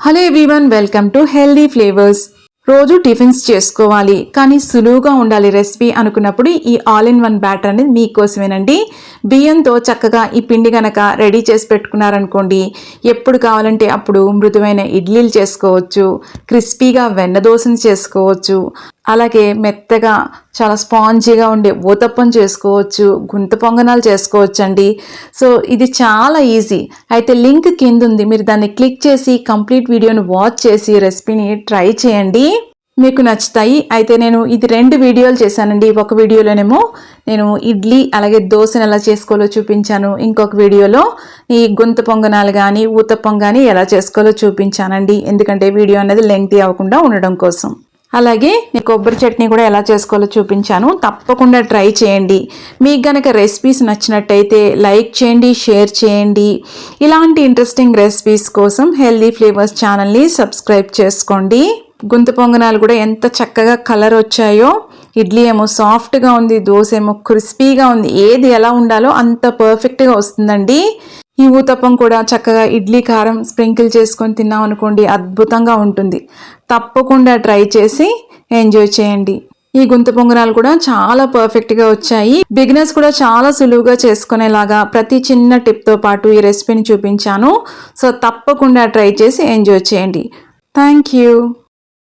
Hello everyone, welcome to healthy flavours. రోజు tiffins చేసుకోవాలి కానీ సులువుగా ఉండాలి రెసిపీ అనుకున్నప్పుడు ఈ ఆల్ ఇన్ వన్ బ్యాటర్ అనేది మీకోసమేనండి. బియ్యంతో చక్కగా ఈ పిండి గనక రెడీ చేసి పెట్టుకున్నారనుకోండి, ఎప్పుడు కావాలంటే అప్పుడు మృదువైన ఇడ్లీలు చేసుకోవచ్చు, క్రిస్పీగా వెన్న దోసని చేసుకోవచ్చు, అలాగే మెత్తగా చాలా స్పాంజీగా ఉండే ఊతప్పం చేసుకోవచ్చు, గుంత పొంగనాలు చేసుకోవచ్చు అండి. సో ఇది చాలా ఈజీ. అయితే లింక్ కింద ఉంది, మీరు దాన్ని క్లిక్ చేసి కంప్లీట్ వీడియోని వాచ్ చేసి రెసిపీని ట్రై చేయండి, మీకు నచ్చుతాయి. అయితే నేను ఇది 2 వీడియోలు చేశానండి. ఒక వీడియోలోనేమో నేను ఇడ్లీ అలాగే దోశను ఎలా చేసుకోవాలో చూపించాను, ఇంకొక వీడియోలో ఈ గుంత పొంగనాలు కానీ ఊతప్పం కానీ ఎలా చేసుకోవాలో చూపించానండి, ఎందుకంటే వీడియో అనేది లెంగ్తీ అవ్వకుండా ఉండడం కోసం. అలాగే నేను కొబ్బరి చట్నీ కూడా ఎలా చేసుకోవాలో చూపించాను, తప్పకుండా ట్రై చేయండి. మీకు గనక రెసిపీస్ నచ్చినట్టయితే లైక్ చేయండి, షేర్ చేయండి. ఇలాంటి ఇంట్రెస్టింగ్ రెసిపీస్ కోసం హెల్దీ ఫ్లేవర్స్ ఛానల్ని సబ్స్క్రైబ్ చేసుకోండి. గుంత పొంగనాలు కూడా ఎంత చక్కగా కలర్ వచ్చాయో, ఇడ్లీ ఏమో సాఫ్ట్గా ఉంది, దోశ ఏమో క్రిస్పీగా ఉంది. ఏది ఎలా ఉండాలో అంత పర్ఫెక్ట్గా వస్తుందండి. ఈ ఊతప్పం కూడా చక్కగా ఇడ్లీ కారం స్ప్రింకిల్ చేసుకొని తిన్నాం అనుకోండి, అద్భుతంగా ఉంటుంది. తప్పకుండా ట్రై చేసి ఎంజాయ్ చేయండి. ఈ గుంత పొంగనాలు కూడా చాలా పర్ఫెక్ట్గా వచ్చాయి. బిగినర్స్ కూడా చాలా సులువుగా చేసుకునేలాగా ప్రతి చిన్న టిప్తో పాటు ఈ రెసిపీని చూపించాను. సో తప్పకుండా ట్రై చేసి ఎంజాయ్ చేయండి. Thank you.